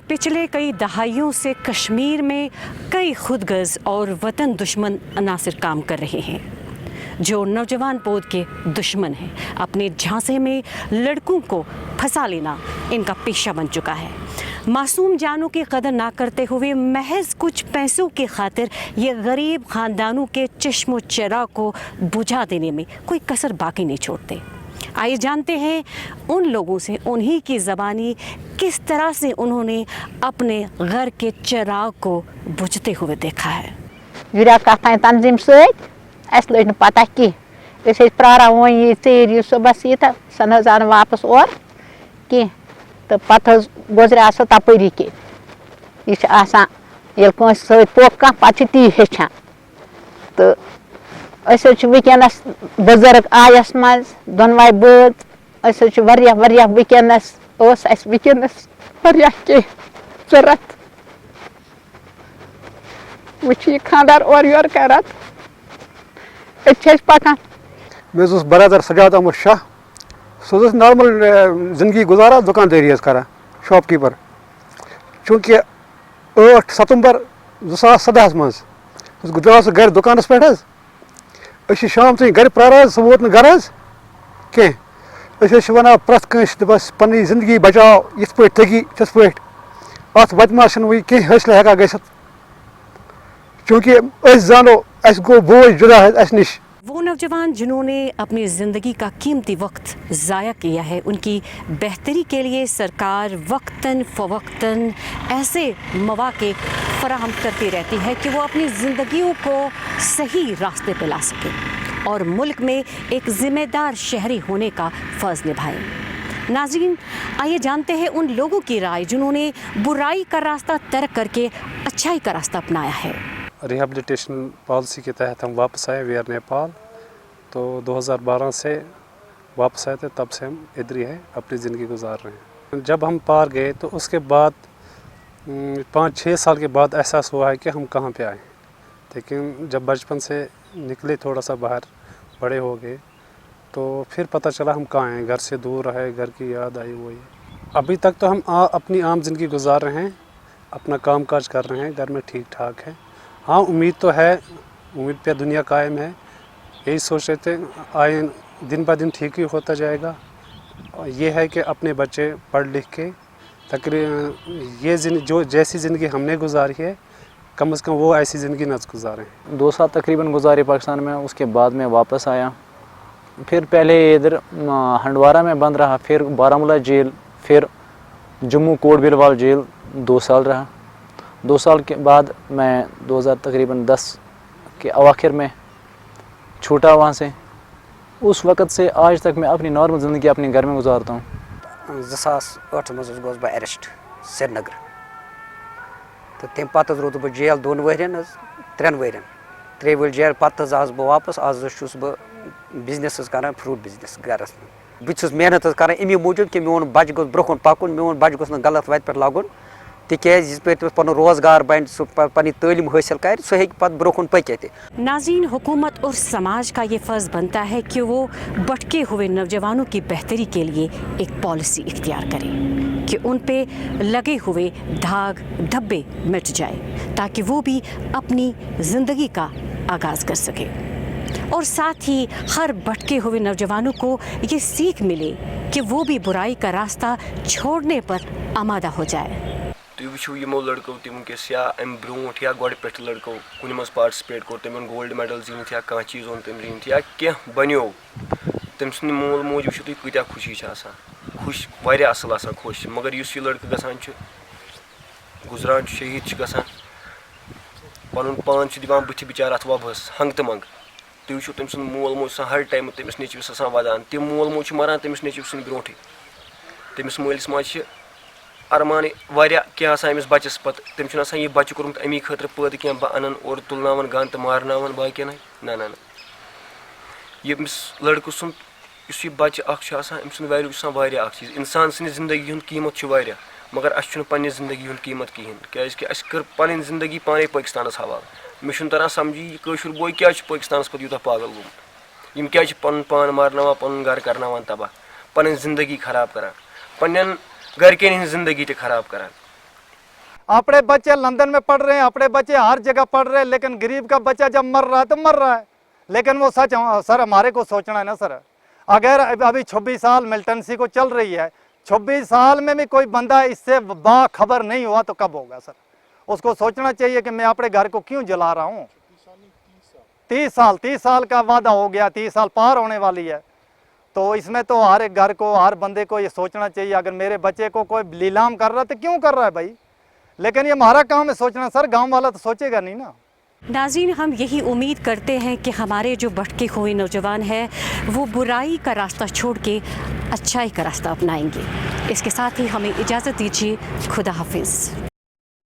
पिछले कई दहाइयों से कश्मीर में कई खुदगर्ज और वतन दुश्मन अनासिर काम कर रहे हैं जो नौजवान पौध के दुश्मन हैं। अपने झांसे में लड़कों को फंसा लेना इनका पेशा बन चुका है। मासूम जानों की कदर ना करते हुए महज कुछ पैसों की खातिर ये गरीब ख़ानदानों के चश्मो चिराग को बुझा देने में कोई कसर बाकी नहीं छोड़ते। आइए जानते हैं उन लोगों से उन्हीं की ज़बानी किस तरह से उन्होंने अपने घर के चिराग को बुझते हुए देखा है। तंजीम सत लग पता कह प्रारा वो ये सुबह तो सन आन वापस और कह तो पे गुजर सो तपरी कि यह पोक कह पे ती हेचान तो वनस बुजुर्ग आयस मज दोनवाई बज वनस वनस कह जरूरत वो खानदार और योर कर पकान। मे बरदर सजाद अहमद शाह सह नॉर्मल जिंदगी गुजारा दुकानदारी करा शॉपकीपर चूँकि 8 सितंबर 2017 मज द्रास गर दुकानस पे शाम तक गर प्रारा सह वोत गर कह वन प्रत कंस दस पन्नी जिंदगी बचाओ ये पे तगी तिथ पे अत वत वह कह हासिल हेका गसित चूँकि जानो अस गो बोझ जुदा अस निश। वो नौजवान जिन्होंने अपनी ज़िंदगी का कीमती वक्त ज़ाया किया है, उनकी बेहतरी के लिए सरकार वक्तन फ़वक्तन ऐसे मौक़े फराहम करती रहती है कि वो अपनी ज़िंदगियों को सही रास्ते पे ला सके और मुल्क में एक ज़िम्मेदार शहरी होने का फ़र्ज़ निभाएं। नाज़रीन, आइए जानते हैं उन लोगों की राय जिन्होंने बुराई का रास्ता तर्क करके अच्छाई का रास्ता अपनाया है। रिहेबिलिटेशन पॉलिसी के तहत हम वापस आए वीर नेपाल, तो 2012 से वापस आए थे, तब से हम इधर ही हैं, अपनी ज़िंदगी गुजार रहे हैं। जब हम पार गए तो उसके बाद 5-6 साल के बाद एहसास हुआ है कि हम कहाँ पे आए। लेकिन जब बचपन से निकले थोड़ा सा बाहर बड़े हो गए तो फिर पता चला हम कहाँ हैं, घर से दूर रहे, घर की याद आई वही। अभी तक तो हम अपनी आम जिंदगी गुजार रहे हैं, अपना काम काज कर रहे हैं, घर में ठीक ठाक है। हाँ, उम्मीद तो है, उम्मीद पे दुनिया कायम है, यही सोच रहे थे आए दिन ब दिन ठीक ही होता जाएगा। ये है कि अपने बच्चे पढ़ लिख के तकरीबन ये जो जैसी ज़िंदगी हमने गुजारी है कम से कम वो ऐसी ज़िंदगी न गुजारें। 2 साल तकरीबन गुजारे पाकिस्तान में, उसके बाद में वापस आया। फिर पहले इधर हंडवारा में बंद रहा, फिर बारामूला जेल, फिर जम्मू कोट बिलवाल जेल 2 साल रहा। 2 साल के बाद मैं 2010 के अवाखिर में छूटा वहाँ से। उस वक़्त से आज तक मैं अपनी नॉर्मल ज़िंदगी अपने घर में गुजारता हूँ। 2008 मज गोस बह अरेस्ट श्रीनगर, तो तम पे रोद बह जेल 2 वर्यन 3 वर्यन 3 वरी जेल पे आस बह वापस। आज बह बिजनेस कर, फ्रूट बिजनेस गरस में। बहुत मेहनत कर अमी मूजूब कि मोन बच गोस ब्रोह पकुन, मोन बच गोस गलत वत पे लगुन, तिज पे पन रोजगार बन पनी तालीम हासिल कर सह पे ब्रोह पकित। नाज़रीन, हुकूमत और समाज का ये फ़र्ज़ बनता है कि वो भटके हुए नौजवानों की बेहतरी के लिए एक पॉलिसी इख्तियार करें कि उन पे लगे हुए दाग धब्बे मिट जाए ताकि वो भी अपनी ज़िंदगी का आगाज़ कर सके और साथ ही हर भटके हुए नौजवानों को ये सीख मिले कि वो भी बुराई का रास्ता छोड़ने पर आमादा हो जाए। तुम वो यमो लड़कों तम वस या अम ब्रो या गो पे लड़कों कुन मज पार्टिसिपेट कोर, तम गोल्ड मेडल जीनित या कह चीज ओन तम जीनित या कह बनो, तम सद मोल मोज वो तुम कूत खुशी खुश वारिया असल आसान खुश। मगर इस यह लड़कं गसान गुजरान शहीद गसान पन पान दिवान बुथ बिचार अथ वबहस हंग तो मंग। तुम वो तम सद मोल मोज हर टाइम तमिस नेचवस आसान वदान, तम मोल मोज मरान तमिस नेचव सद ब्रोटे। तमिस मलिस माज अरमान वारिया क्या अमिस बचस पे तम यह बच्चे कोर्मुत अमी खतर पैद क्या बह अन और तुलनावन गन तो मारनावन बाकियन ना ना यमिस लड़कों सुन इस बच्चे अम वैल्यू वारिया चीज़। इंसान सनी जिंदगी हुंद कीमत वारिया, मगर अस पन्ने जिंदगी हुंद कीमत कहें क्या अस कर पन जिंदगी पाने पाकिस्तानस हवाले। मे तरह समझी यह कशुर बोय क्या पाकिस्तानस पे यूत पागल गोमुत, यम क्या पन पान मारना पन घर करना तबाह, पन जिंदगी खराब करान, पन्न घरकन हज जिंदगी तो खराब करान। अपने बच्चे लंदन में पढ़ रहे हैं, अपने बच्चे हर जगह पढ़ रहे हैं, लेकिन गरीब का बच्चा जब मर रहा है तो मर रहा है। लेकिन वो सच सर हमारे को सोचना है ना सर, अगर अभी 26 साल मिलिटेंसी को चल रही है, 26 साल में भी कोई बंदा इससे बाखबर नहीं हुआ तो कब होगा सर? उसको सोचना चाहिए कि मैं अपने घर को क्यों जला रहा हूँ। 30 साल का वादा हो गया, 30 साल पार होने वाली है। तो इसमें तो हर एक घर को, हर बंदे को ये सोचना चाहिए, अगर मेरे बच्चे को कोई नीलाम कर रहा है तो क्यों कर रहा है भाई? लेकिन ये हमारा काम है सोचना सर, गांव वाला तो सोचेगा नहीं ना। नाज़रीन, हम यही उम्मीद करते हैं कि हमारे जो भटके हुए नौजवान हैं वो बुराई का रास्ता छोड़ के अच्छाई का रास्ता अपनाएंगे। इसके साथ ही हमें इजाज़त दीजिए। खुदा हाफिज़।